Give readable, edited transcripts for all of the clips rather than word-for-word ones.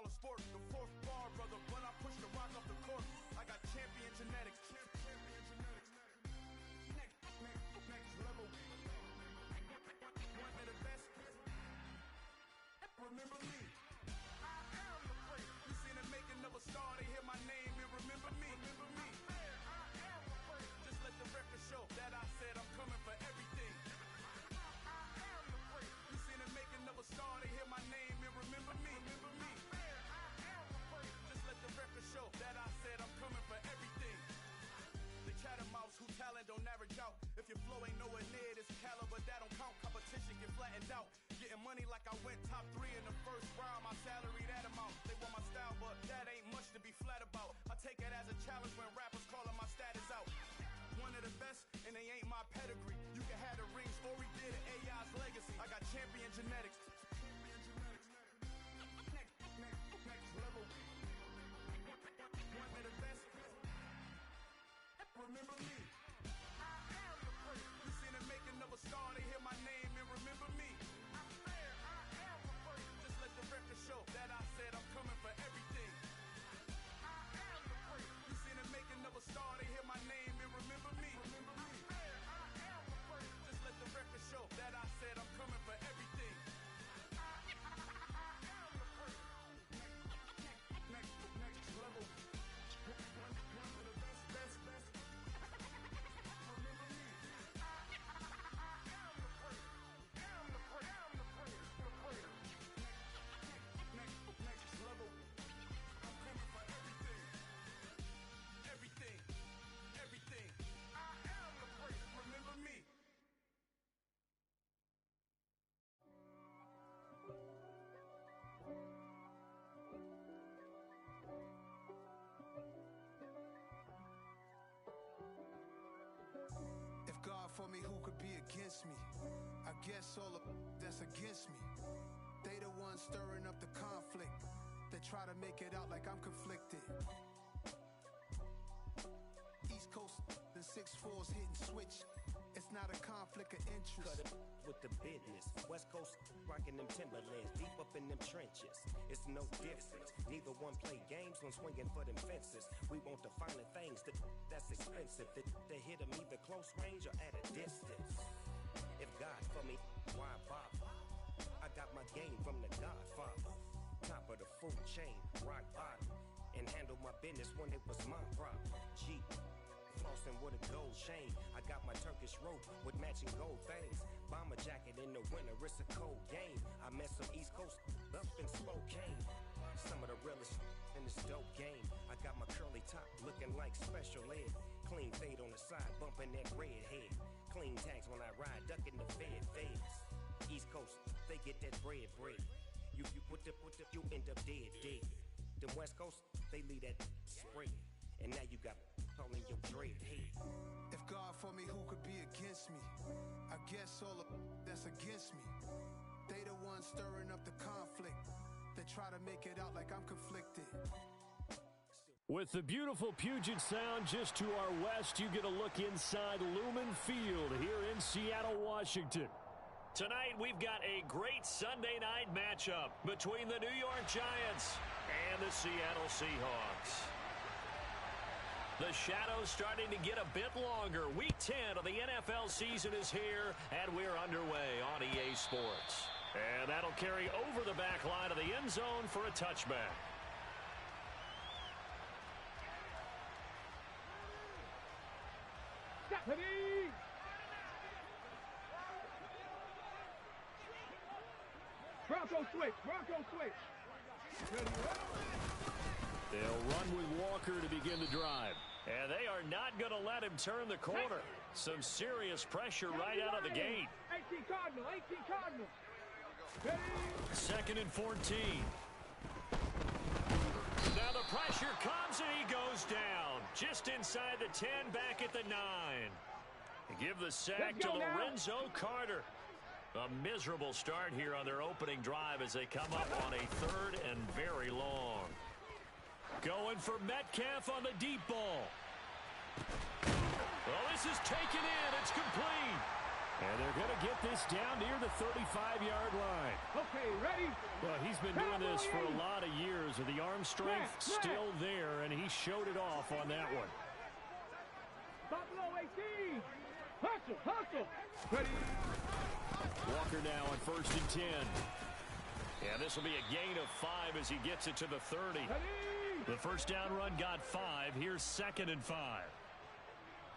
all in sport. The fourth bar, brother, when I push the rock off the court. I got champion genetics. Next level. One of the best. Remember me. I am the place. You seen the making of a star, they hear my name and remember me. Remember me. I am the place. Just let the record show that I said I'm coming for everything. I am the place. You seen the making of a star, they hear my name and remember me. Remember me. I am the place. Just let the record show that I said I'm coming for everything. The catamounts who talent don't average out. If your flow ain't nowhere near this caliber, that don't count. Competition get flattened out. Getting money like I went top 3 in the first round. My salary that amount. They want my style, but that ain't much to be flat about. I take it as a challenge when rappers calling my status out. One of the best, and they ain't my pedigree. You can have the rings, or we did it, AI's legacy. I got champion genetics. Next level. One of the best. Remember me. I am the place. You seen the making of a star, they hear my name and remember me. I am the place. Just let the record show that I said I'm coming for everything. I am the place. You seen the making of a star, they hear my name and remember me. Remember me. I am the place. Just let the record show that I said I'm coming for everything. I am the place. Next level. One of the best. Remember me. I am the place. Am the place. Next level. I'm coming for everything. Everything. I am the place. Remember me. If God for me, who could be against me? I guess all of that's against me. They the ones stirring up the conflict. They try to make it out like I'm conflicted. East Coast, the 6'4's hitting switch. It's not a conflict of interest. Cut it with the business. West Coast rocking them Timberlands, deep up in them trenches. It's no difference. Neither one play games when swinging for them fences. We want the finer things that's expensive. That hit them either close range or at a distance. If God for me, why bother? I got my game from the Godfather. Top of the food chain, rock bottom. And handle my business when it was my problem. G. Flossing with a gold chain. I got my Turkish rope with matching gold things. Bomber jacket in the winter, it's a cold game. I met some East Coast up in Spokane. Some of the realest in this dope game. I got my curly top looking like special ed. Clean fade on the side, bumping that red head. Clean tags when I ride, ducking the feds. East Coast, they get that bread. You you end up dead. Them West Coast, they leave that spread. And now you got all in your dread head. If God for me, who could be against me? I guess all of that's against me. They the ones stirring up the conflict. They try to make it out like I'm conflicted. With the beautiful Puget Sound just to our west, you get a look inside Lumen Field here in Seattle, Washington. Tonight, we've got a great Sunday night matchup between the New York Giants and the Seattle Seahawks. The shadow's starting to get a bit longer. Week 10 of the NFL season is here, and we're underway on EA Sports. And that'll carry over the back line of the end zone for a touchback. Bronco switch. They'll run with Walker to begin the drive. And they are not going to let him turn the corner. Some serious pressure right out of the gate. 18 Cardinal. 2nd and 14. Now the pressure comes and he goes down. Just inside the 10, back at the 9. Give the sack to Lorenzo Carter. A miserable start here on their opening drive as they come up on a 3rd and very long. Going for Metcalf on the deep ball. Well, this is taken in. It's complete. And they're going to get this down near the 35-yard line. Okay, ready? Well, he's been doing this for a lot of years, with the arm strength still there, and he showed it off on that one. Stop below 18. Hustle, hustle. Ready? Walker now on 1st and 10. And this will be a gain of 5 as he gets it to the 30. Ready? The first down run got 5. Here's 2nd and 5.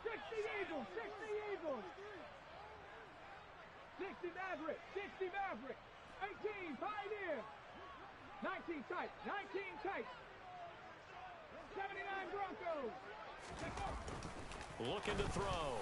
60 Eagles, 60 Eagles. 60 Maverick, 60 Maverick. 18 Pioneer. 19 tight, 19 tight. 79 Broncos. Looking to throw.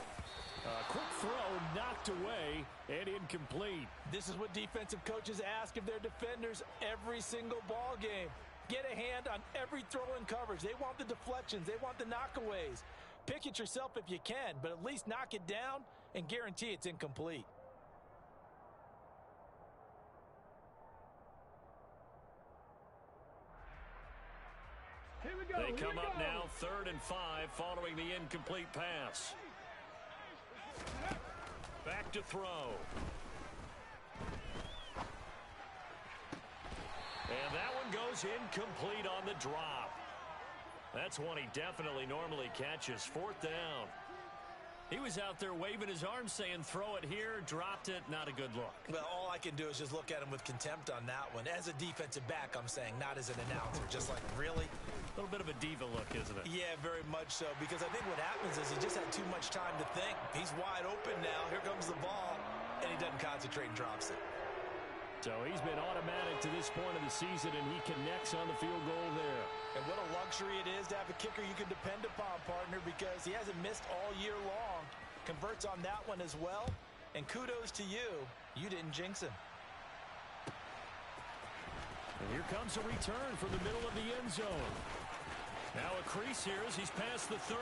Quick throw knocked away and incomplete. This is what defensive coaches ask of their defenders every single ball game. Get a hand on every throw in coverage. They want the deflections. They want the knockaways. Pick it yourself if you can, but at least knock it down and guarantee it's incomplete. Here we go. They come up now 3rd and 5 following the incomplete pass. Back to throw. And that one goes incomplete on the drop. That's one he definitely normally catches. 4th down. He was out there waving his arms saying, throw it here, dropped it, not a good look. Well, all I can do is just look at him with contempt on that one. As a defensive back, I'm saying, not as an announcer. Just like, really? A little bit of a diva look, isn't it? Yeah, very much so. Because I think what happens is he just had too much time to think. He's wide open now. Here comes the ball. And he doesn't concentrate and drops it. So he's been automatic to this point of the season, and he connects on the field goal there. And what a luxury it is to have a kicker you can depend upon, partner, because he hasn't missed all year long. Converts on that one as well. And kudos to you. You didn't jinx him. And here comes a return from the middle of the end zone. Now a crease here as he's past the 30.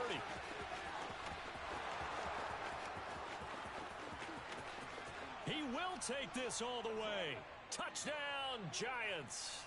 He will take this all the way. Touchdown, Giants.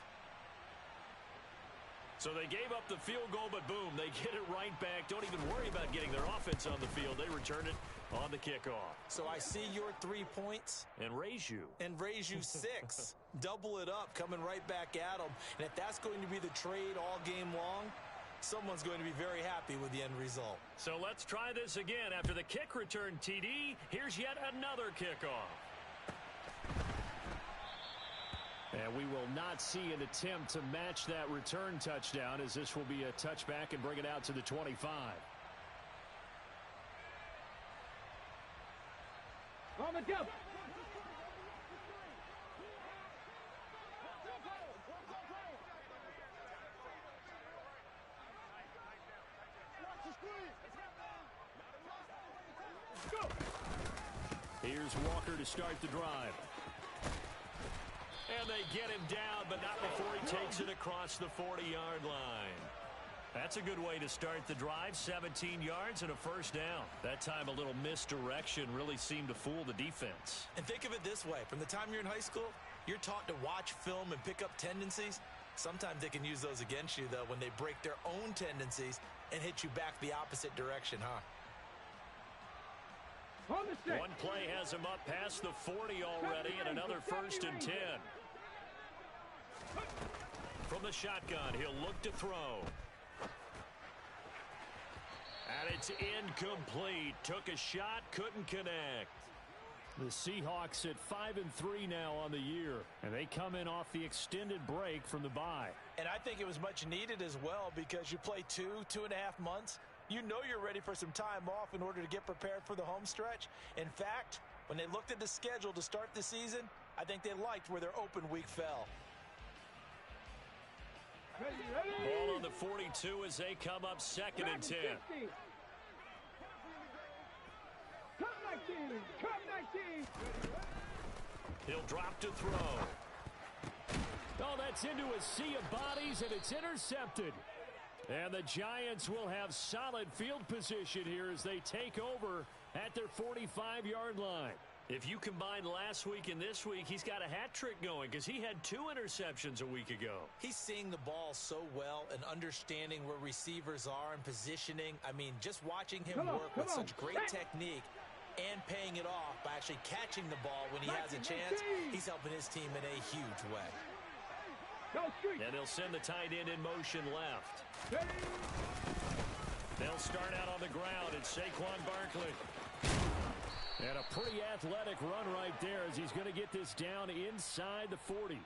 So they gave up the field goal, but boom, they get it right back. Don't even worry about getting their offense on the field. They return it on the kickoff. So I see your 3 points. And raise you. And raise you 6. Double it up, coming right back at them. And if that's going to be the trade all game long, someone's going to be very happy with the end result. So let's try this again. After the kick return TD, here's yet another kickoff. And we will not see an attempt to match that return touchdown, as this will be a touchback and bring it out to the 25. On the jump. Go. Here's Walker to start the drive. And they get him down, but not before he takes it across the 40-yard line. That's a good way to start the drive. 17 yards and a first down. That time a little misdirection really seemed to fool the defense. And think of it this way. From the time you're in high school, you're taught to watch film and pick up tendencies. Sometimes they can use those against you, though, when they break their own tendencies and hit you back the opposite direction, huh? One play has him up past the 40 already, and another 1st and 10. From the shotgun, he'll look to throw. And it's incomplete. Took a shot, couldn't connect. The Seahawks at 5-3 now on the year, and they come in off the extended break from the bye. And I think it was much needed as well, because you play 2.5 months. You know you're ready for some time off in order to get prepared for the home stretch. In fact, when they looked at the schedule to start the season, I think they liked where their open week fell. Ball on the 42 as they come up 2nd and 10. Come 19, come 19. He'll drop to throw. Oh, that's into a sea of bodies, and it's intercepted. And the Giants will have solid field position here as they take over at their 45-yard line. If you combine last week and this week, he's got a hat trick going because he had 2 interceptions a week ago. He's seeing the ball so well and understanding where receivers are and positioning. I mean, just watching him work with such great technique, and paying it off by actually catching the ball when he has a chance. He's helping his team in a huge way. And they'll send the tight end in motion left. They'll start out on the ground. It's Saquon Barkley. And a pretty athletic run right there as he's going to get this down inside the 40.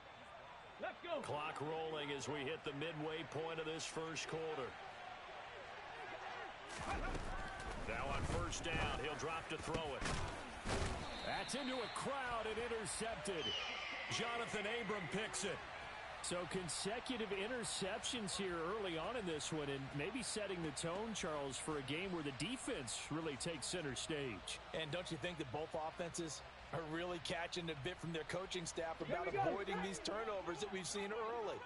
Let's go. Clock rolling as we hit the midway point of this first quarter. Now on first down, he'll drop to throw it. That's into a crowd and intercepted. Jonathan Abram picks it. So consecutive interceptions here early on in this one, and maybe setting the tone, Charles, for a game where the defense really takes center stage. And don't you think that both offenses are really catching a bit from their coaching staff about avoiding these turnovers that we've seen early?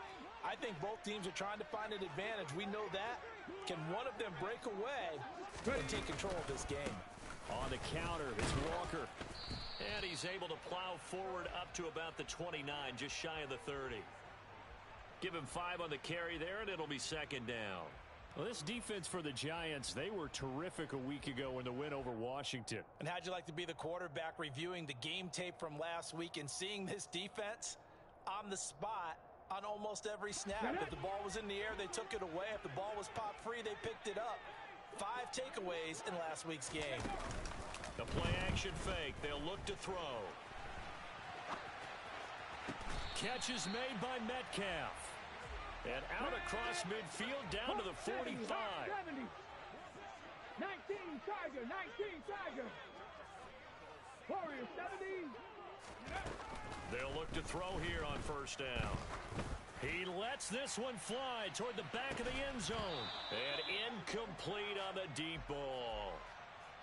I think both teams are trying to find an advantage. We know that. Can one of them break away and take control of this game? On the counter, it's Walker. And he's able to plow forward up to about the 29, just shy of the 30. Give him 5 on the carry there, and it'll be second down. Well, this defense for the Giants, they were terrific a week ago in the win over Washington. And how'd you like to be the quarterback reviewing the game tape from last week and seeing this defense on the spot on almost every snap? If the ball was in the air, they took it away. If the ball was pop free, they picked it up. 5 takeaways in last week's game. The play-action fake. They'll look to throw. Catch is made by Metcalf. And out across midfield down to the 45. 70. 19 Tiger, 19 Tiger. Warrior 70. They'll look to throw here on first down. He lets this one fly toward the back of the end zone. And incomplete on the deep ball.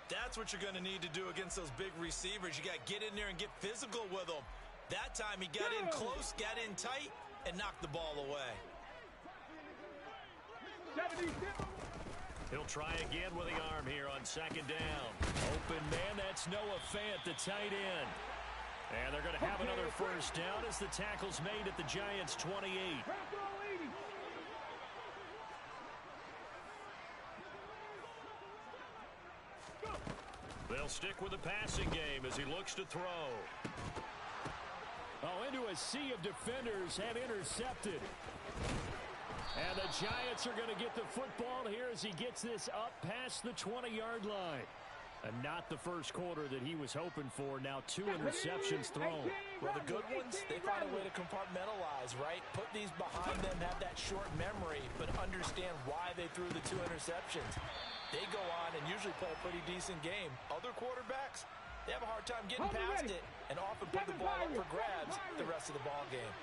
That's what you're going to need to do against those big receivers. You got to get in there and get physical with them. That time he got in close, got in tight, and knocked the ball away. 76. He'll try again with the arm here on second down. Open man, that's Noah Fant, the tight end. And they're going to have another first down as the tackle's made at the Giants' 28. They'll stick with the passing game as he looks to throw. Oh, into a sea of defenders and intercepted. And the Giants are going to get the football here as he gets this up past the 20-yard line. And not the first quarter that he was hoping for. Now 2 interceptions thrown. Well, the good ones, they find a way to compartmentalize, right? Put these behind them, have that short memory, but understand why they threw the 2 interceptions. They go on and usually play a pretty decent game. Other quarterbacks, they have a hard time getting past it and often put the ball up for grabs the rest of the ball game.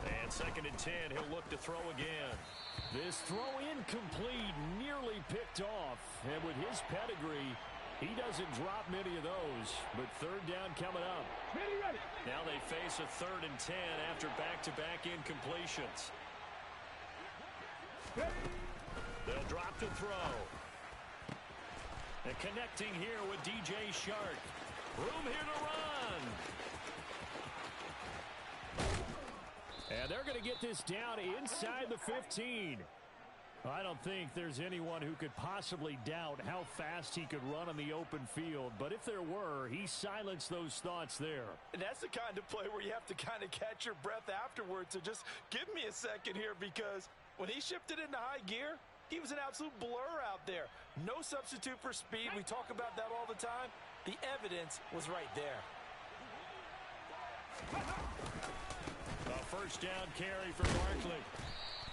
And second and 10, he'll look to throw again. This throw incomplete, nearly picked off. And with his pedigree, he doesn't drop many of those. But third down coming up. Now they face a 3rd and 10 after back-to-back incompletions. They'll drop to throw. And connecting here with DJ Shark. Room here to run. And they're going to get this down inside the 15. I don't think there's anyone who could possibly doubt how fast he could run on the open field. But if there were, he silenced those thoughts there. And that's the kind of play where you have to kind of catch your breath afterwards. So just give me a second here, because when he shifted into high gear, he was an absolute blur out there. No substitute for speed. We talk about that all the time. The evidence was right there. A first down carry for Barkley.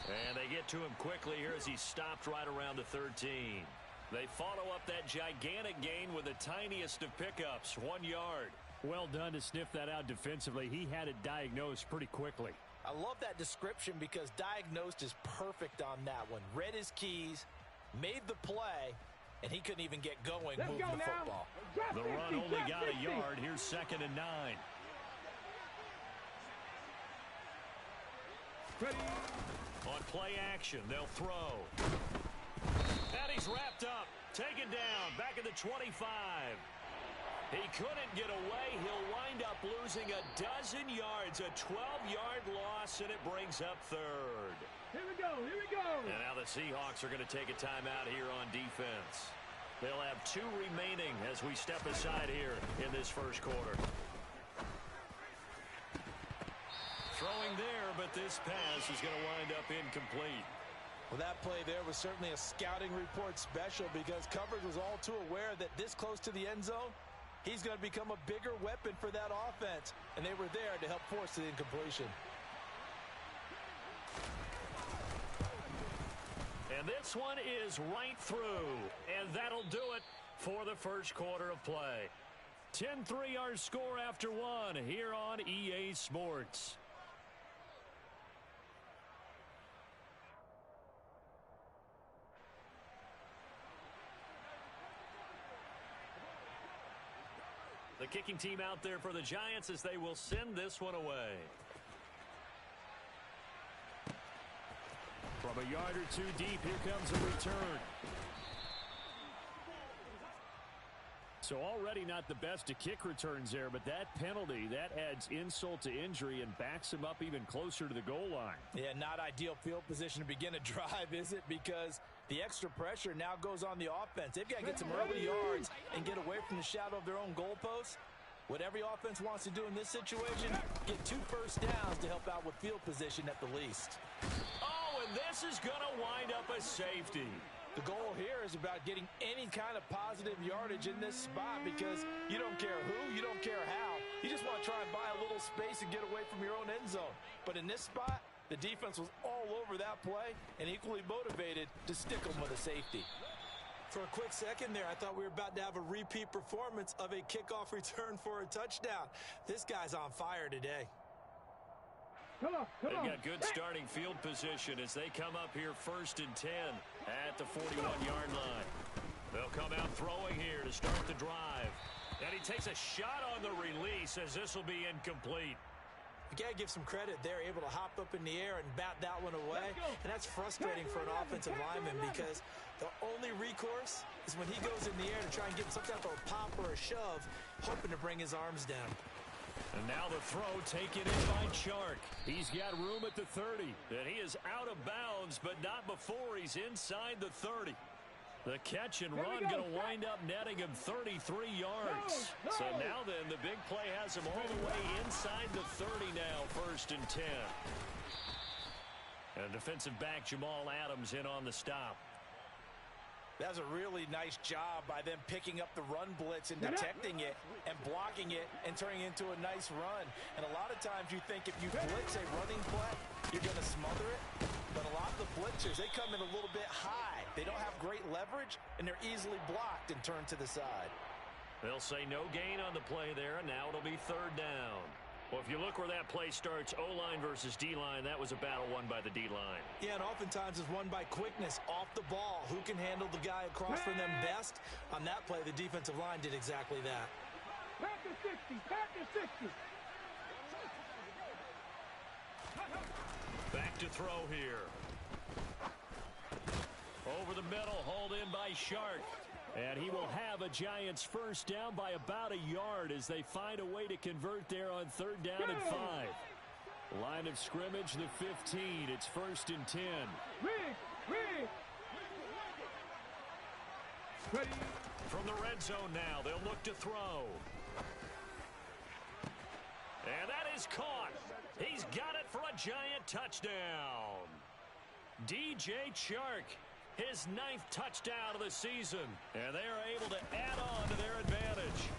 And they get to him quickly here as he stopped right around the 13. They follow up that gigantic gain with the tiniest of pickups, 1 yard. Well done to sniff that out defensively. He had it diagnosed pretty quickly. I love that description because diagnosed is perfect on that one. Read his keys, made the play, and he couldn't even get going moving the football. The run only got a yard. Here's 2nd and 9. On play action, they'll throw. And he's wrapped up, taken down, back at the 25. He couldn't get away. He'll wind up losing a dozen yards, a 12-yard loss, and it brings up 3rd. Here we go, here we go. And now the Seahawks are going to take a timeout here on defense. They'll have 2 remaining as we step aside here in this first quarter. Throwing there, but this pass is going to wind up incomplete. Well, that play there was certainly a scouting report special because coverage was all too aware that this close to the end zone, he's going to become a bigger weapon for that offense, and they were there to help force the incompletion. And this one is right through, and that'll do it for the first quarter of play. 10-3 our score after 1 here on EA Sports. The kicking team out there for the Giants as they will send this one away. From a yard or 2 deep, here comes a return. So already not the best to kick returns there, but that penalty, that adds insult to injury and backs him up even closer to the goal line. Yeah, not ideal field position to begin a drive, is it? Because the extra pressure now goes on the offense. They've got to get some early yards and get away from the shadow of their own goalposts. What every offense wants to do in this situation, get 2 first downs to help out with field position at the least. Oh, and this is going to wind up a safety. The goal here is about getting any kind of positive yardage in this spot because you don't care who, you don't care how. You just want to try and buy a little space and get away from your own end zone. But in this spot, the defense was all over that play and equally motivated to stick them with a safety. For a quick second there, I thought we were about to have a repeat performance of a kickoff return for a touchdown. This guy's on fire today. They've got good starting field position as they come up here 1st and 10 at the 41-yard line. They'll come out throwing here to start the drive. And he takes a shot on the release as this will be incomplete. You got to give some credit. They're able to hop up in the air and bat that one away. And that's frustrating for an offensive lineman because the only recourse is when he goes in the air to try and get some type of a pop or a shove, hoping to bring his arms down. And now the throw taken in by Chark. He's got room at the 30. And he is out of bounds, but not before he's inside the 30. The catch and run going to wind up netting him 33 yards. So now then, the big play has him all the way inside the 30 now, 1st and 10. And defensive back Jamal Adams in on the stop. That was a really nice job by them picking up the run blitz and detecting it and blocking it and turning it into a nice run. And a lot of times you think if you blitz a running play, you're going to smother it. But a lot of the blitzers, they come in a little bit high. They don't have great leverage, and they're easily blocked and turned to the side. They'll say no gain on the play there, and now it'll be 3rd down. Well, if you look where that play starts, O-line versus D-line, that was a battle won by the D-line. Yeah, and oftentimes it's won by quickness off the ball. Who can handle the guy across from them best? On that play, the defensive line did exactly that. Back to 60, back to 60. Back to throw here. Over the middle, hauled in by Shark. And he will have a Giants first down by about a yard as they find a way to convert there on 3rd down and 5. Line of scrimmage, the 15. It's 1st and 10. Rig. Ready. From the red zone now, they'll look to throw. And that is caught. He's got it for a Giant touchdown. DJ Chark. His 9th touchdown of the season. And they are able to add on to their advantage.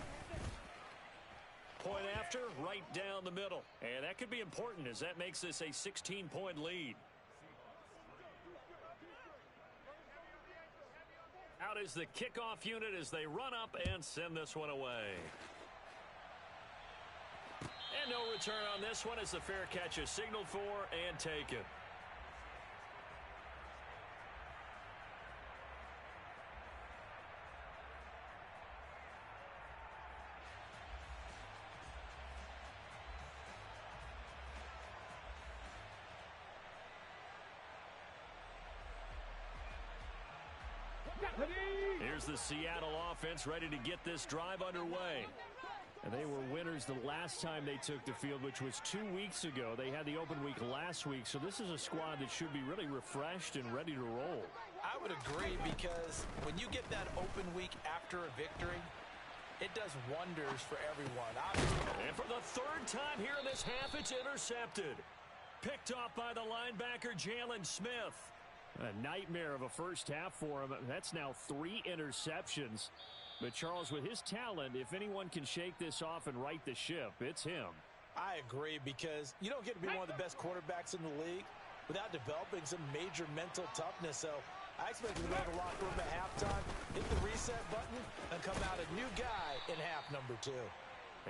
Point after, right down the middle. And that could be important as that makes this a 16-point lead. Out is the kickoff unit as they run up and send this one away. And no return on this one as the fair catch is signaled for and taken. Here's the Seattle offense ready to get this drive underway. And they were winners the last time they took the field, which was 2 weeks ago. They had the open week last week, so this is a squad that should be really refreshed and ready to roll. I I would agree, because when you get that open week after a victory, it does wonders for everyone. And for the third time here in this half, it's intercepted. Picked off by the linebacker, Jalen Smith. A nightmare of a first half for him. That's now 3 interceptions. But Charles, with his talent, if anyone can shake this off and right the ship, it's him. I agree, because you don't get to be one of the best quarterbacks in the league without developing some major mental toughness. So I expect him to go to the locker room at halftime, hit the reset button, and come out a new guy in half number 2.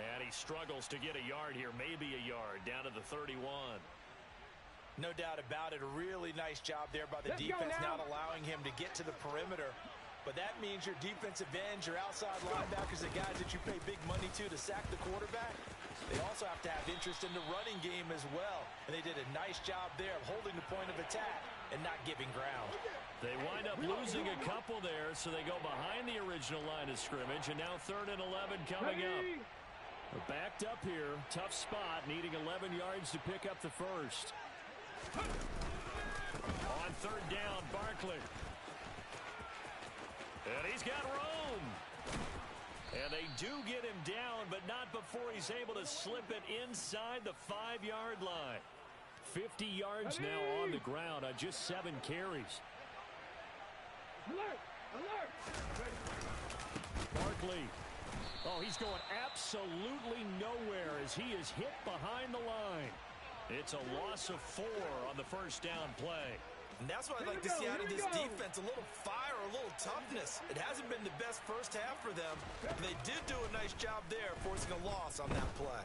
And he struggles to get a yard here, maybe a yard, down to the 31. No doubt about it. A really nice job there by the defense, not allowing him to get to the perimeter. But that means your defensive ends, your outside linebackers, the guys that you pay big money to sack the quarterback, they also have to have interest in the running game as well. And they did a nice job there of holding the point of attack and not giving ground. They wind up losing a couple there, so they go behind the original line of scrimmage, and now 3rd and 11 coming up. We're backed up here, tough spot, needing 11 yards to pick up the first. On 3rd down, Barkley. And he's got Rome. And they do get him down, but not before he's able to slip it inside the 5-yard line. 50 yards now on the ground on just 7 carries. Alert! Alert! Barkley. Oh, he's going absolutely nowhere as he is hit behind the line. It's a loss of 4 on the first down play. And that's what I'd like to see out of this defense, a little fire, a little toughness. It hasn't been the best first half for them. They did do a nice job there, forcing a loss on that play.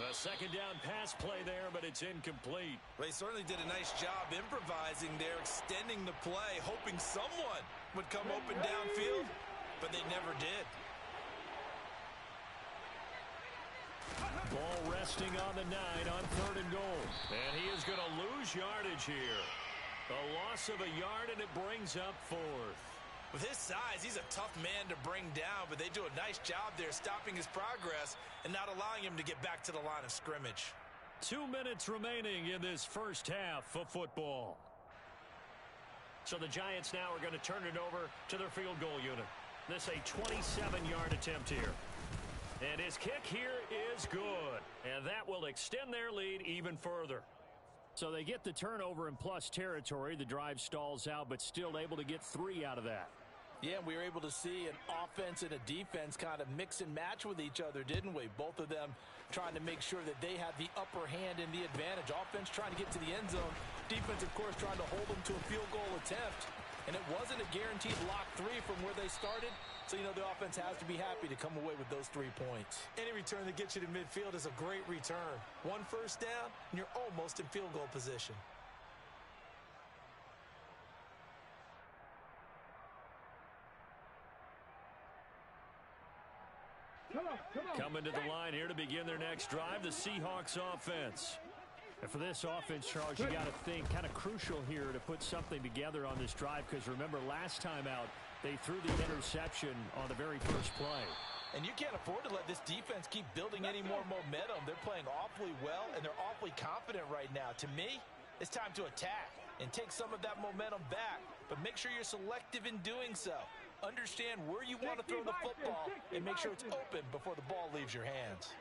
A 2nd down pass play there, but it's incomplete. Well, they certainly did a nice job improvising there, extending the play, hoping someone would come open downfield, but they never did. Ball resting on the 9 on 3rd and goal. And he is going to lose yardage here. A loss of a yard, and it brings up 4th. With his size, he's a tough man to bring down, but they do a nice job there stopping his progress and not allowing him to get back to the line of scrimmage. 2 minutes remaining in this first half of football. So the Giants now are going to turn it over to their field goal unit. This a 27-yard attempt here. And his kick here is good. And that will extend their lead even further. So they get the turnover in plus territory. The drive stalls out, but still able to get 3 out of that. Yeah, we were able to see an offense and a defense kind of mix and match with each other, didn't we? Both of them trying to make sure that they have the upper hand and the advantage. Offense trying to get to the end zone. Defense, of course, trying to hold them to a field goal attempt. And it wasn't a guaranteed lock 3 from where they started. So, you know, the offense has to be happy to come away with those 3 points. Any return that gets you to midfield is a great return. 1 first down, and you're almost in field goal position. Coming to the line here to begin their next drive, the Seahawks offense. And for this offense, Charles, you got to think kind of crucial here to put something together on this drive, because remember last time out, they threw the interception on the very first play. And you can't afford to let this defense keep building any more momentum. They're playing awfully well, and they're awfully confident right now. To me, it's time to attack and take some of that momentum back, but make sure you're selective in doing so. Understand where you want to throw the football and make sure it's open before the ball leaves your hands.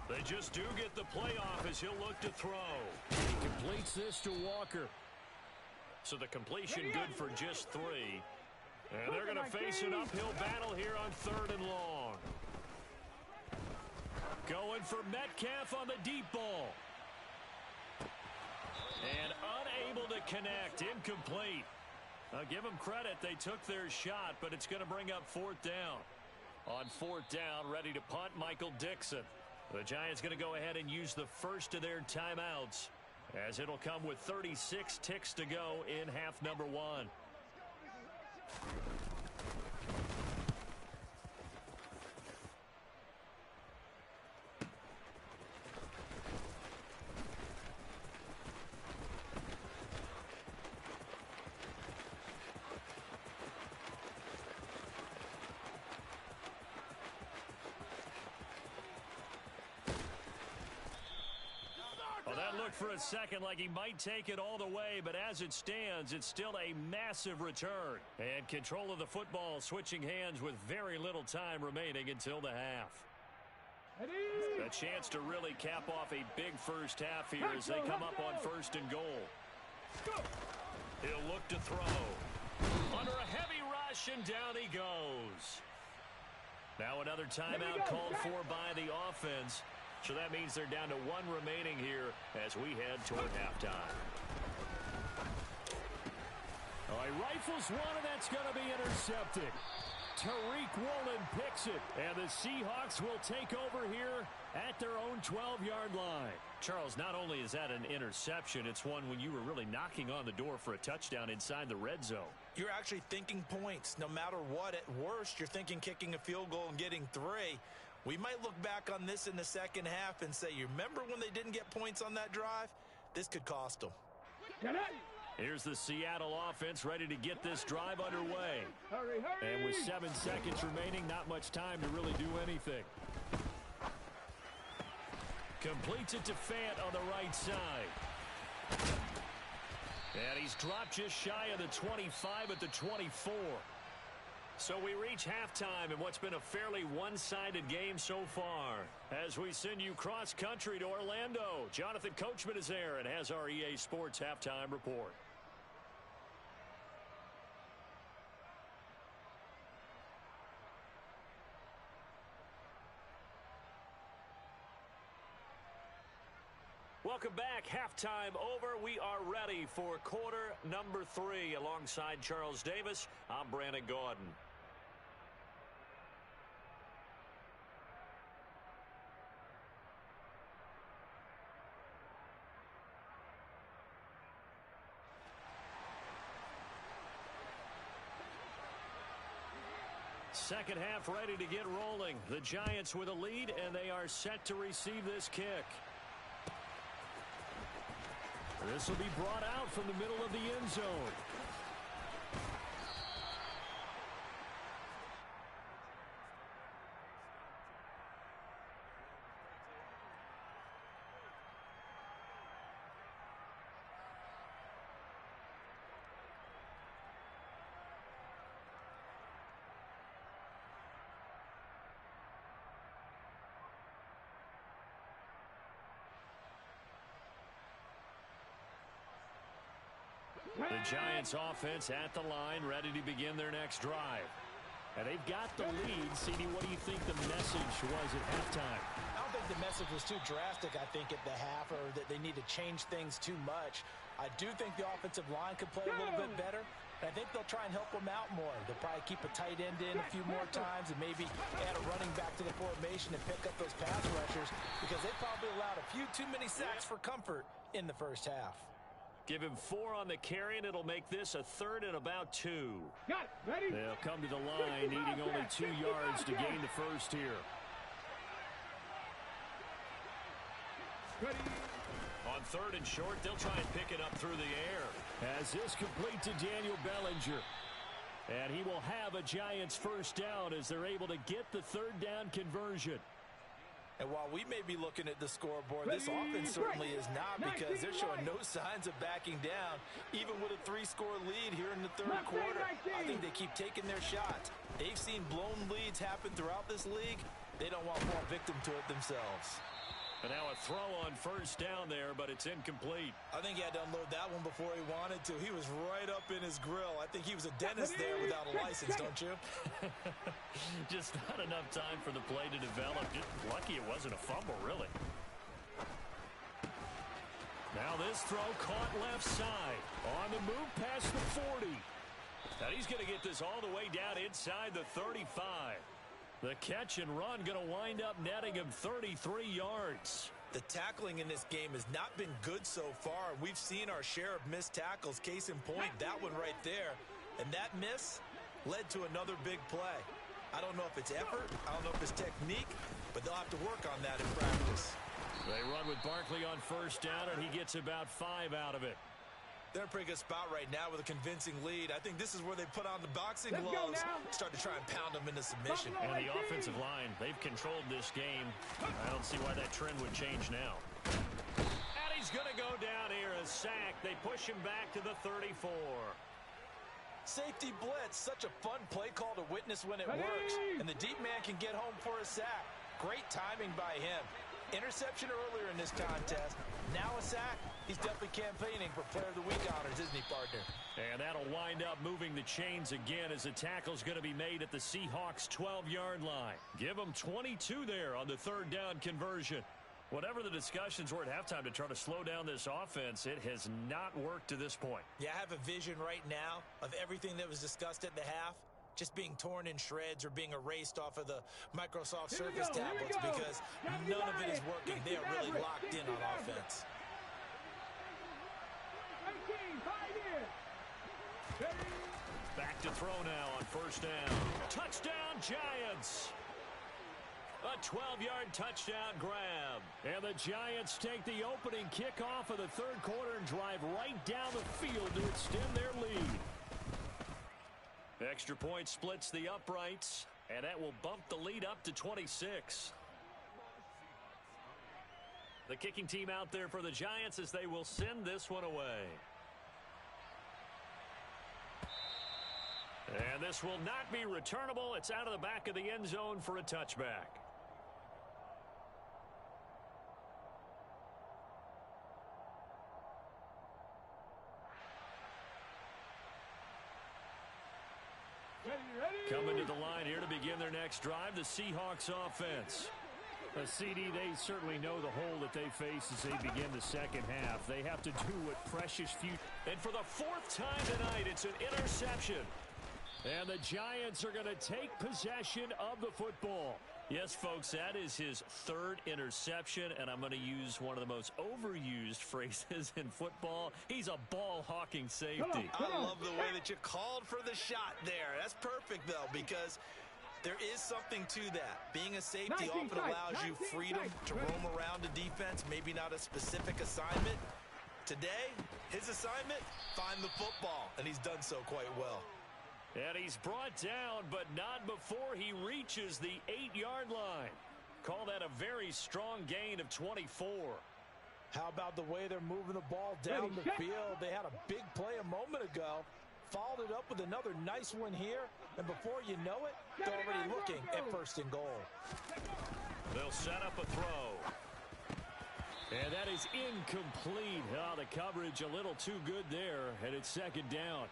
They just do get the play off as he'll look to throw. He completes this to Walker. So the completion good for just 3. And they're going to face an uphill battle here on 3rd and long. Going for Metcalf on the deep ball. And unable to connect. Incomplete. I'll give them credit. They took their shot, but it's going to bring up 4th down. On 4th down, ready to punt, Michael Dixon. The Giants going to go ahead and use the first of their timeouts, as it'll come with 36 ticks to go in half number 1. looked for a second like he might take it all the way, but as it stands, it's still a massive return. And control of the football switching hands with very little time remaining until the half. A chance to really cap off a big first half here as they come up on 1st and goal. He'll look to throw. Under a heavy rush, and down he goes. Now another timeout called for by the offense. So that means they're down to 1 remaining here as we head toward halftime. All right, rifles one, and that's going to be intercepted. Tariq Woolen picks it, and the Seahawks will take over here at their own 12-yard line. Charles, not only is that an interception, it's one when you were really knocking on the door for a touchdown inside the red zone. You're actually thinking points. No matter what, at worst, you're thinking kicking a field goal and getting 3. We might look back on this in the second half and say, you remember when they didn't get points on that drive? This could cost them. Here's the Seattle offense ready to get this drive underway. Hurry, hurry. And with 7 seconds remaining, not much time to really do anything. Completes it to Fant on the right side. And he's dropped just shy of the 25 at the 24. So we reach halftime in what's been a fairly one-sided game so far. As we send you cross-country to Orlando, Jonathan Coachman is there and has our EA Sports halftime report. Welcome back. Halftime over. We are ready for quarter number 3. Alongside Charles Davis, I'm Brandon Gaudin. Second half ready to get rolling. The Giants with a lead, and they are set to receive this kick. This will be brought out from the middle of the end zone. The Giants offense at the line, ready to begin their next drive. And they've got the lead. CD, what do you think the message was at halftime? I don't think the message was too drastic, I think, at the half, or that they need to change things too much. I do think the offensive line could play a little bit better. And I think they'll try and help them out more. They'll probably keep a tight end in a few more times and maybe add a running back to the formation and pick up those pass rushers, because they probably allowed a few too many sacks for comfort in the first half. Give him 4 on the carry, and it'll make this a 3rd and about 2. Got it. Ready? They'll come to the line, needing only 2 yards to gain the first here. Ready? On 3rd and short, they'll try and pick it up through the air. As this complete to Daniel Bellinger. And he will have a Giants first down as they're able to get the 3rd down conversion. And while we may be looking at the scoreboard, this offense certainly is not, because they're showing no signs of backing down, even with a 3-score lead here in the 3rd quarter. I think they keep taking their shots. They've seen blown leads happen throughout this league. They don't want to fall victim to it themselves. And now a throw on 1st down there, but it's incomplete. I think he had to unload that one before he wanted to. He was right up in his grill. I think he was a dentist there without a license, don't you? Just not enough time for the play to develop. Just lucky it wasn't a fumble, really. Now this throw caught left side. On the move past the 40. And he's going to get this all the way down inside the 35. The catch and run going to wind up netting him 33 yards. The tackling in this game has not been good so far. We've seen our share of missed tackles. Case in point, that one right there. And that miss led to another big play. I don't know if it's effort, I don't know if it's technique, but they'll have to work on that in practice. They run with Barkley on 1st down, and he gets about 5 out of it. They're in a pretty good spot right now with a convincing lead. I think this is where they put on the boxing gloves, start to try and pound them into submission. And the offensive line, they've controlled this game. I don't see why that trend would change now. And he's going to go down here, a sack. They push him back to the 34. Safety blitz, such a fun play call to witness when it works. And the deep man can get home for a sack. Great timing by him. Interception earlier in this contest. Now a sack. He's definitely campaigning for Player of the Week honors, isn't he, partner? And that'll wind up moving the chains again as the tackle's going to be made at the Seahawks' 12-yard line. Give them 22 there on the third down conversion. Whatever the discussions were at halftime to try to slow down this offense, it has not worked to this point. Yeah, I have a vision right now of everything that was discussed at the half just being torn in shreds or being erased off of the Microsoft Surface tablets because none of it is working. They are really locked in on offense. Back to throw now on first down. Touchdown, Giants! A 12-yard touchdown grab. And the Giants take the opening kickoff of the third quarter and drive right down the field to extend their lead. Extra point splits the uprights, and that will bump the lead up to 26. The kicking team out there for the Giants as they will send this one away. And this will not be returnable. It's out of the back of the end zone for a touchback. Coming to the line here to begin their next drive, the Seahawks offense. CD, they certainly know the hole that they face as they begin the second half. They have to do what precious few. And for the fourth time tonight, it's an interception. And the Giants are going to take possession of the football. Yes, folks, that is his third interception, and I'm going to use one of the most overused phrases in football. He's a ball-hawking safety. I love the way that you called for the shot there. That's perfect, though, because there is something to that. Being a safety often allows you freedom to roam around the defense, maybe not a specific assignment. Today, his assignment, find the football, and he's done so quite well. And he's brought down, but not before he reaches the 8-yard line. Call that a very strong gain of 24. How about the way they're moving the ball down the field? They had a big play a moment ago. Followed it up with another nice one here. And before you know it, they're already looking at first and goal. They'll set up a throw. And that is incomplete. Oh, the coverage a little too good there. And it's second down.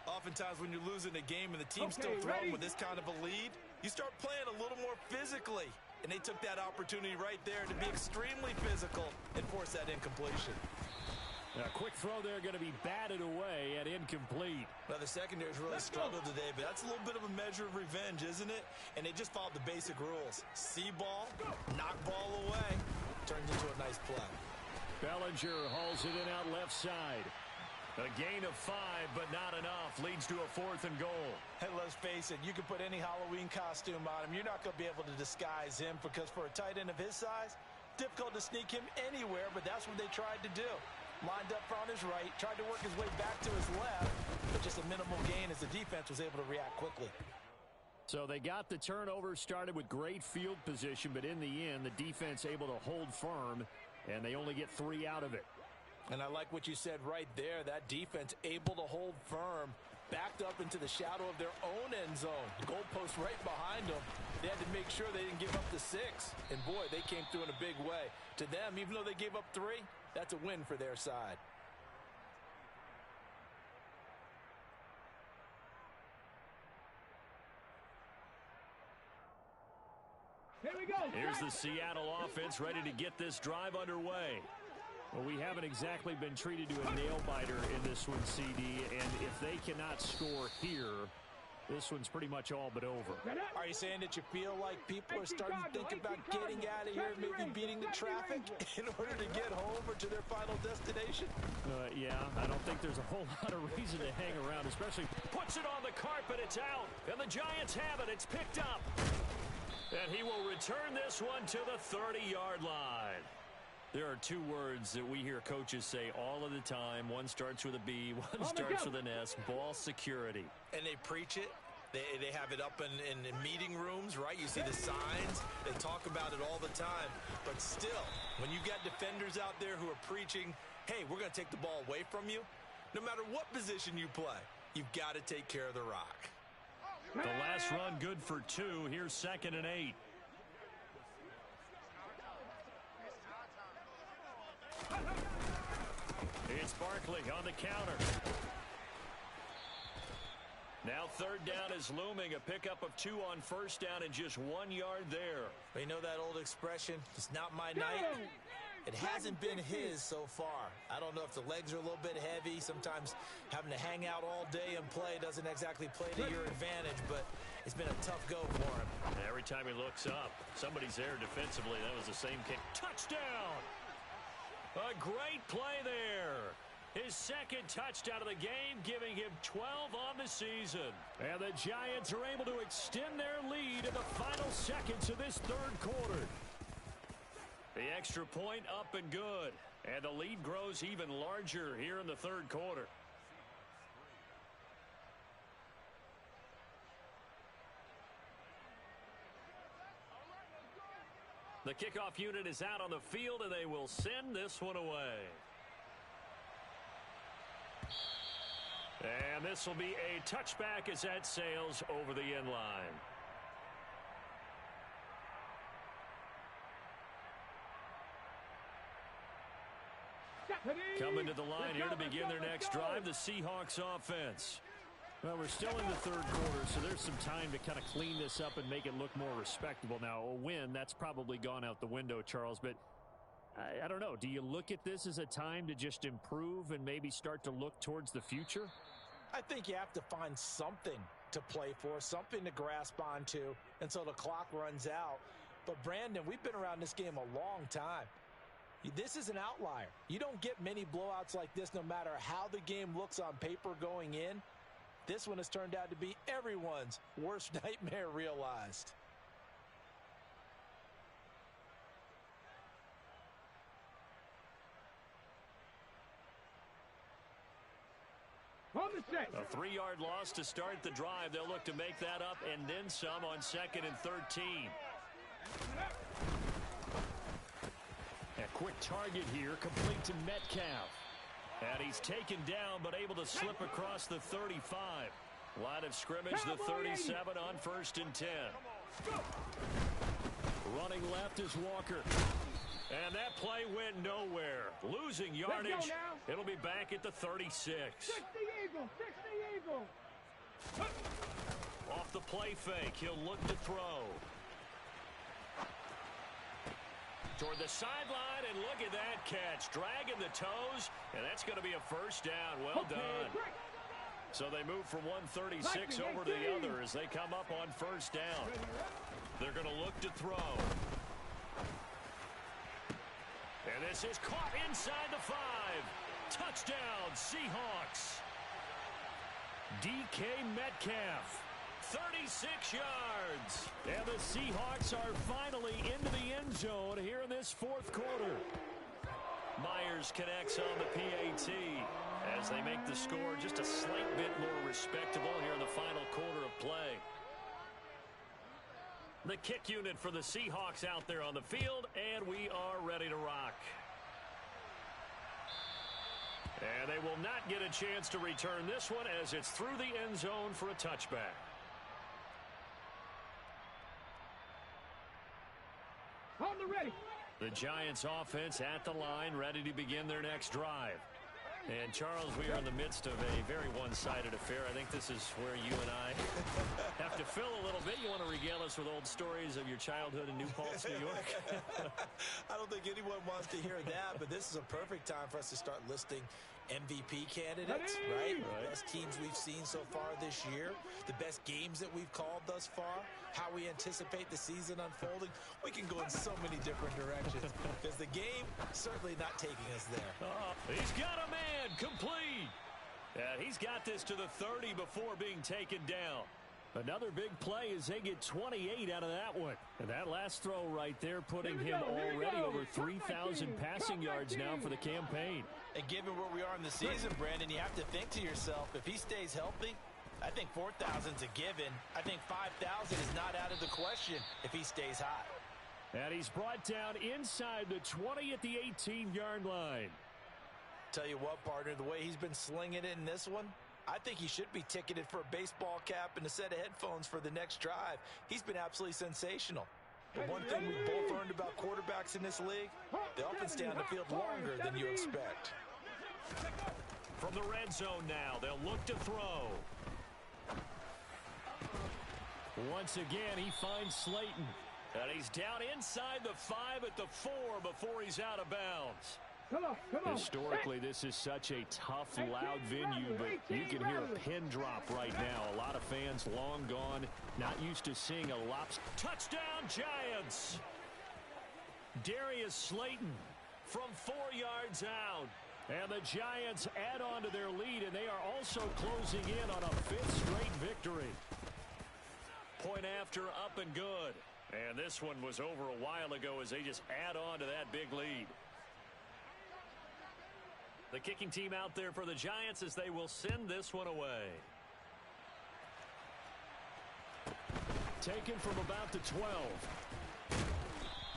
Oftentimes when you're losing a game and the team's still throwing with this kind of a lead, you start playing a little more physically. And they took that opportunity right there to be extremely physical and force that incompletion. A quick throw there going to be batted away and incomplete. Well, the secondary's really struggled today, but that's a little bit of a measure of revenge, isn't it? And they just followed the basic rules. See ball, knock ball away, turns into a nice play. Bellinger hauls it in out left side. A gain of 5, but not enough. Leads to a fourth and goal. Hey, let's face it, you can put any Halloween costume on him. You're not going to be able to disguise him because for a tight end of his size, difficult to sneak him anywhere, but that's what they tried to do. Lined up on his right, tried to work his way back to his left, but just a minimal gain as the defense was able to react quickly. So they got the turnover, started with great field position, but in the end, the defense able to hold firm, and they only get 3 out of it. And I like what you said right there. That defense able to hold firm, backed up into the shadow of their own end zone. The goalpost right behind them. They had to make sure they didn't give up the 6. And, boy, they came through in a big way. To them, even though they gave up 3, that's a win for their side. Here we go. Here's the Seattle offense ready to get this drive underway. Well, we haven't exactly been treated to a nail-biter in this one, CD, and if they cannot score here, this one's pretty much all but over. Are you saying that you feel like people are starting to think about getting out of here, maybe beating the traffic in order to get home or to their final destination? Yeah, I don't think there's a whole lot of reason to hang around, especially puts it on the carpet, it's out, and the Giants have it, it's picked up. And he will return this one to the 30-yard line. There are 2 words that we hear coaches say all of the time. One starts with a B, one starts with an S, ball security. And they preach it. They have it up in meeting rooms, right? You see the signs. They talk about it all the time. But still, when you got defenders out there who are preaching, hey, we're going to take the ball away from you, no matter what position you play, you've got to take care of the rock. The last run good for 2. Here's 2nd and 8. It's Barkley on the counter. Now 3rd down is looming. A pickup of 2 on 1st down and just 1 yard there. You know that old expression, it's not my night. It hasn't been his so far. I don't know if the legs are a little bit heavy. Sometimes having to hang out all day and play doesn't exactly play to your advantage, but it's been a tough go for him. Every time he looks up, somebody's there defensively. That was the same kick. Touchdown! A great play there. His 2nd touchdown of the game, giving him 12 on the season. And the Giants are able to extend their lead in the final seconds of this 3rd quarter. The extra point up and good. And the lead grows even larger here in the 3rd quarter. The kickoff unit is out on the field, and they will send this one away. And this will be a touchback as that sails over the end line. Coming to the line here to begin their next drive, the Seahawks offense. Well, we're still in the 3rd quarter, so there's some time to kind of clean this up and make it look more respectable. Now, a win, that's probably gone out the window, Charles, but I don't know. Do you look at this as a time to just improve and maybe start to look towards the future? I think you have to find something to play for, something to grasp onto until the clock runs out. But, Brandon, we've been around this game a long time. This is an outlier. You don't get many blowouts like this no matter how the game looks on paper going in. This one has turned out to be everyone's worst nightmare realized. A 3-yard loss to start the drive. They'll look to make that up and then some on 2nd and 13. A quick target here, complete to Metcalf. And he's taken down, but able to slip across the 35. Line of scrimmage, the 37 on 1st and 10. Running left is Walker. And that play went nowhere. Losing yardage. It'll be back at the 36. 60 Eagle, 60 Eagle. Off the play fake, he'll look to throw. Toward the sideline, and look at that catch. Dragging the toes, and that's going to be a 1st down. Well done. So they move from 136 over to the other as they come up on 1st down. They're going to look to throw. And this is caught inside the 5. Touchdown, Seahawks. DK Metcalf. 36 yards. And the Seahawks are finally into the end zone here in this 4th quarter. Myers connects on the PAT as they make the score just a slight bit more respectable here in the final quarter of play. The kick unit for the Seahawks out there on the field, and we are ready to rock. And they will not get a chance to return this one as it's through the end zone for a touchback. On the ready. The Giants offense at the line, ready to begin their next drive. And, Charles, we are in the midst of a very one-sided affair. I think this is where you and I have to fill a little bit. You want to regale us with old stories of your childhood in New Paltz, New York? I don't think anyone wants to hear that, but this is a perfect time for us to start listing MVP candidates, right? The best teams we've seen so far this year, the best games that we've called thus far, how we anticipate the season unfolding. We can go in so many different directions because the game certainly not taking us there. He's got a man complete. He's got this to the 30 before being taken down. Another big play as they get 28 out of that one. And that last throw right there putting him already over 3,000 passing yards now for the campaign. And given where we are in the season, Brandon, you have to think to yourself, if he stays healthy, I think 4,000's a given. I think 5,000 is not out of the question if he stays hot. And he's brought down inside the 20 at the 18-yard line. Tell you what, partner, the way he's been slinging it in this one, I think he should be ticketed for a baseball cap and a set of headphones for the next drive. He's been absolutely sensational. The one thing we've both learned about quarterbacks in this league, they often stay on the field longer than you expect. From the red zone now, they'll look to throw. Once again, he finds Slayton. And he's down inside the 5 at the 4 before he's out of bounds. Come on. Historically, this is such a tough, loud venue, but you can hear a pin drop right now. A lot of fans long gone, not used to seeing a lobster. Touchdown, Giants! Darius Slayton from 4 yards out. And the Giants add on to their lead, and they are also closing in on a 5th straight victory. Point after, up and good. And this one was over a while ago as they just add on to that big lead. The kicking team out there for the Giants as they will send this one away. Taken from about the 12.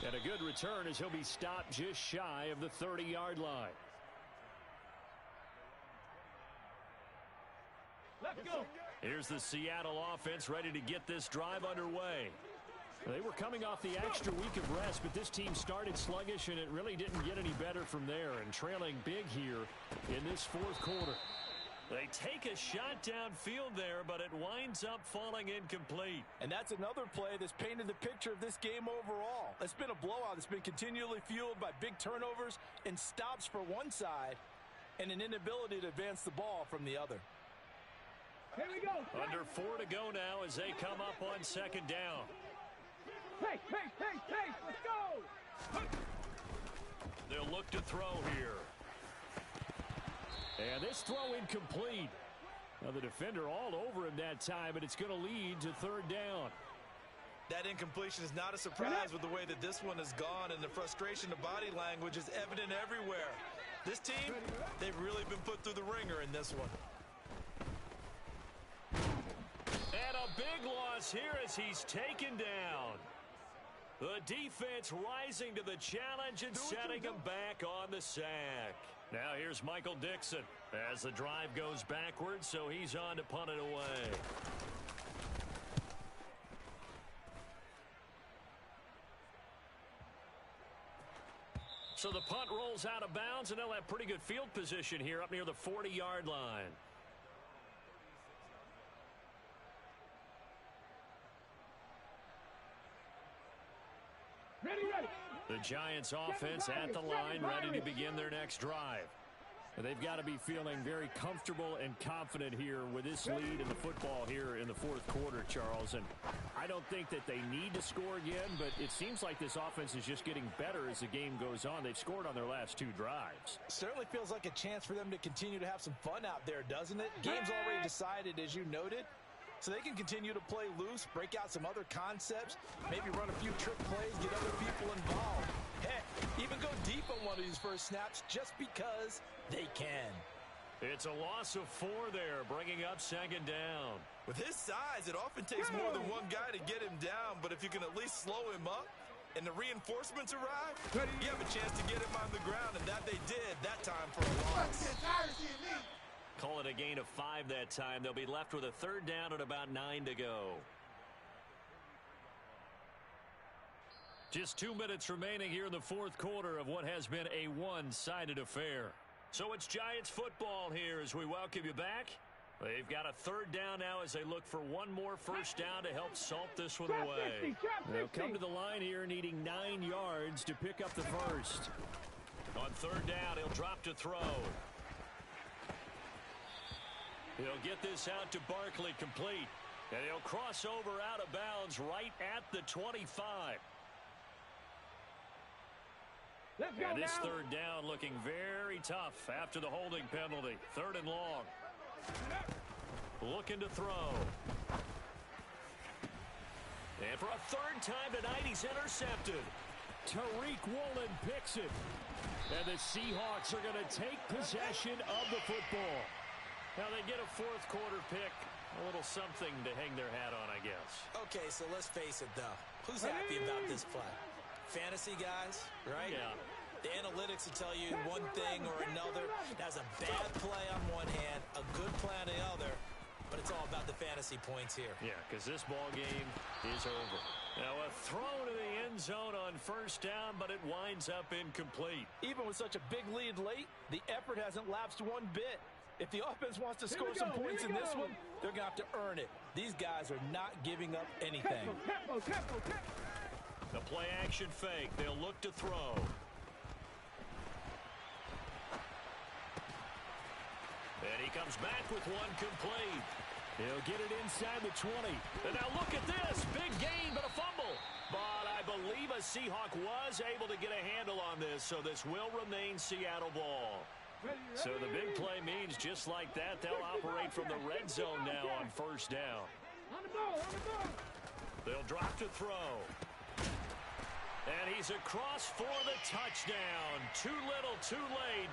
And a good return as he'll be stopped just shy of the 30-yard line. Let's go. Here's the Seattle offense ready to get this drive underway. They were coming off the extra week of rest, but this team started sluggish, and it really didn't get any better from there, and trailing big here in this 4th quarter. They take a shot downfield there, but it winds up falling incomplete. And that's another play that's painted the picture of this game overall. It's been a blowout that's been continually fueled by big turnovers and stops for one side and an inability to advance the ball from the other. Here we go. Under 4 to go now as they come up on 2nd down. Pace. Let's go. They'll look to throw here. And this throw incomplete. Now the defender all over him that time, but it's going to lead to 3rd down. That incompletion is not a surprise with the way that this one has gone, and the frustration of body language is evident everywhere. This team, they've really been put through the ringer in this one. And a big loss here as he's taken down. The defense rising to the challenge and setting him back on the sack. Now here's Michael Dixon as the drive goes backwards, so he's on to punt it away. So the punt rolls out of bounds, and they'll have pretty good field position here up near the 40-yard line. Ready. The Giants offense at the line, ready to begin their next drive. They've got to be feeling very comfortable and confident here with this lead in the football here in the 4th quarter, Charles. And I don't think that they need to score again, but it seems like this offense is just getting better as the game goes on. They've scored on their last 2 drives. Certainly feels like a chance for them to continue to have some fun out there, doesn't it? Game's already decided, as you noted. So they can continue to play loose, break out some other concepts, maybe run a few trick plays, get other people involved. Heck, even go deep on one of these first snaps just because they can. It's a loss of 4 there, bringing up 2nd down. With his size, it often takes more than one guy to get him down, but if you can at least slow him up and the reinforcements arrive, you have a chance to get him on the ground, and that they did that time for a loss. Call it a gain of 5 that time. They'll be left with a 3rd down and about 9 to go. Just 2 minutes remaining here in the 4th quarter of what has been a one-sided affair. So it's Giants football here as we welcome you back. They've got a 3rd down now as they look for one more first down to help salt this one away. They'll come to the line here needing 9 yards to pick up the first. On 3rd down, he'll drop to throw. He'll get this out to Barkley complete. And he'll cross over out of bounds right at the 25. And this 3rd down looking very tough after the holding penalty. 3rd and long. Looking to throw. And for a 3rd time tonight, he's intercepted. Tariq Woolen picks it. And the Seahawks are going to take possession of the football. Now they get a 4th quarter pick. A little something to hang their hat on, I guess. Okay, so let's face it, though. Who's happy about this play? Fantasy guys, right? Yeah. The analytics will tell you one thing or another. That's a bad play on one hand, a good play on the other, but it's all about the fantasy points here. Yeah, because this ball game is over. Now a throw to the end zone on first down, but it winds up incomplete. Even with such a big lead late, the effort hasn't lapsed one bit. If the offense wants to score some points in this one, they're going to have to earn it. These guys are not giving up anything. The play action fake. They'll look to throw. And he comes back with one complete. He'll get it inside the 20. And now look at this. Big gain, but a fumble. But I believe a Seahawk was able to get a handle on this, so this will remain Seattle ball. So the big play means just like that, they'll operate from the red zone now on first down. They'll drop to throw. And he's across for the touchdown. Too little, too late.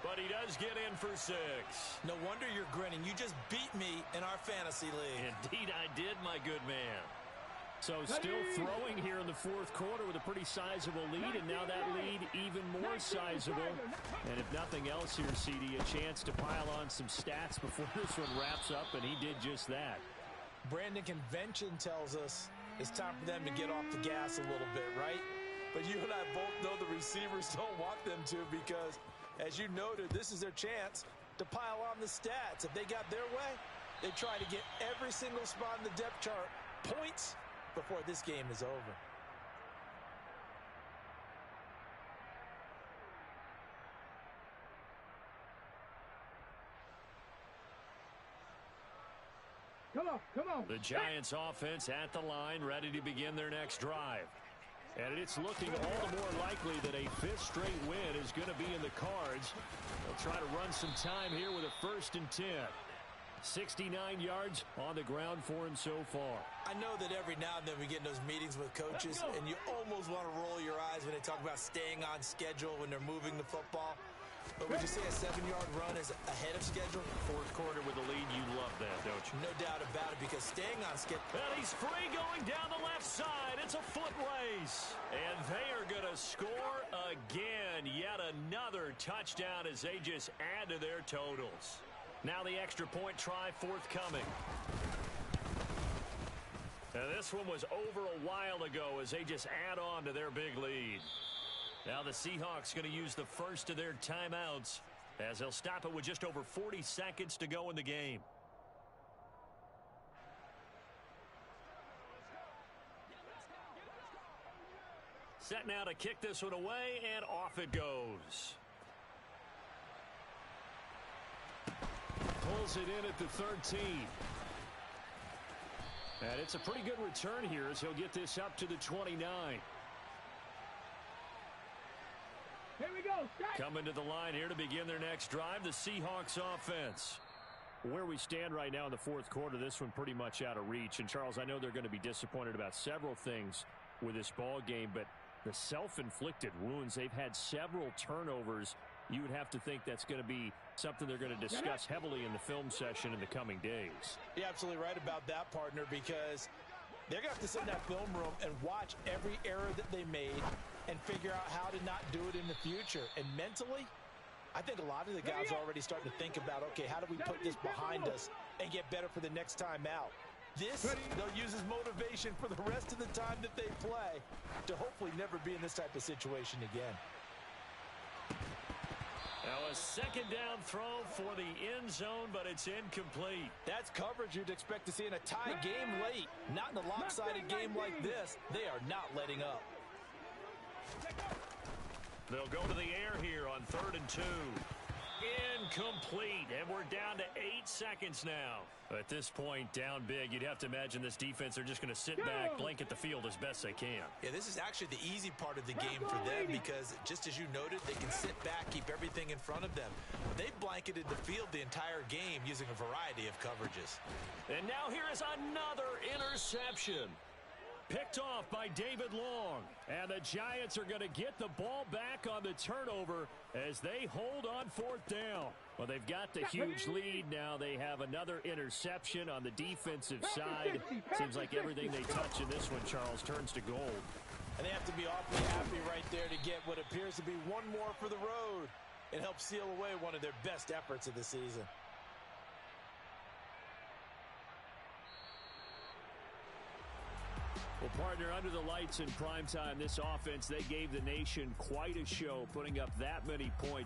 But he does get in for 6. No wonder you're grinning. You just beat me in our fantasy league. Indeed I did, my good man. So still throwing here in the fourth quarter with a pretty sizable lead, and now that lead even more sizable. And if nothing else here, CD, a chance to pile on some stats before this one wraps up, and he did just that. Brandon, convention tells us it's time for them to get off the gas a little bit, right? But you and I both know the receivers don't want them to because, as you noted, this is their chance to pile on the stats. If they got their way, they try to get every single spot in the depth chart points before this game is over. Come on. The Giants offense at the line, ready to begin their next drive. And it's looking all the more likely that a 5th straight win is going to be in the cards. They'll try to run some time here with a 1st and 10. 69 yards on the ground for him so far. I know that every now and then we get in those meetings with coaches, and you almost want to roll your eyes when they talk about staying on schedule when they're moving the football. But would you say a 7-yard run is ahead of schedule? Fourth quarter with the lead, you love that, don't you? No doubt about it, because staying on schedule. And he's free going down the left side. It's a foot race. And they are going to score again. Yet another touchdown as they just add to their totals. Now the extra point try forthcoming. Now this one was over a while ago as they just add on to their big lead. Now the Seahawks going to use the first of their timeouts as they'll stop it with just over 40 seconds to go in the game. Set now to kick this one away, and off it goes. Pulls it in at the 13. And it's a pretty good return here as he'll get this up to the 29. Here we go. Coming to the line here to begin their next drive, the Seahawks offense. Where we stand right now in the fourth quarter, this one pretty much out of reach. And, Charles, I know they're going to be disappointed about several things with this ball game, but the self-inflicted wounds, they've had several turnovers. You would have to think that's going to be something they're going to discuss heavily in the film session in the coming days. You're absolutely right about that, partner, because they're going to have to sit in that film room and watch every error that they made and figure out how to not do it in the future. And mentally, I think a lot of the guys are already starting to think about, okay, how do we put this behind us and get better for the next time out? This, they'll use as motivation for the rest of the time that they play to hopefully never be in this type of situation again. Now a second down throw for the end zone, but it's incomplete. That's coverage you'd expect to see in a tie game late. Not in a lopsided game like this. They are not letting up. They'll go to the air here on 3rd and 2. Incomplete, and we're down to 8 seconds now. At this point, down big, you'd have to imagine this defense are just going to sit back, blanket the field as best they can. Yeah, this is actually the easy part of the game for them because, just as you noted, they can sit back, keep everything in front of them. They blanketed the field the entire game using a variety of coverages. And now here is another interception. Picked off by David Long. And the Giants are going to get the ball back on the turnover as they hold on 4th down. Well, they've got the huge lead now. They have another interception on the defensive side. Seems like everything they touch in this one, Charles, turns to gold. And they have to be awfully happy right there to get what appears to be one more for the road. It helps seal away one of their best efforts of the season. Well, partner, under the lights in primetime, this offense, they gave the nation quite a show, putting up that many points.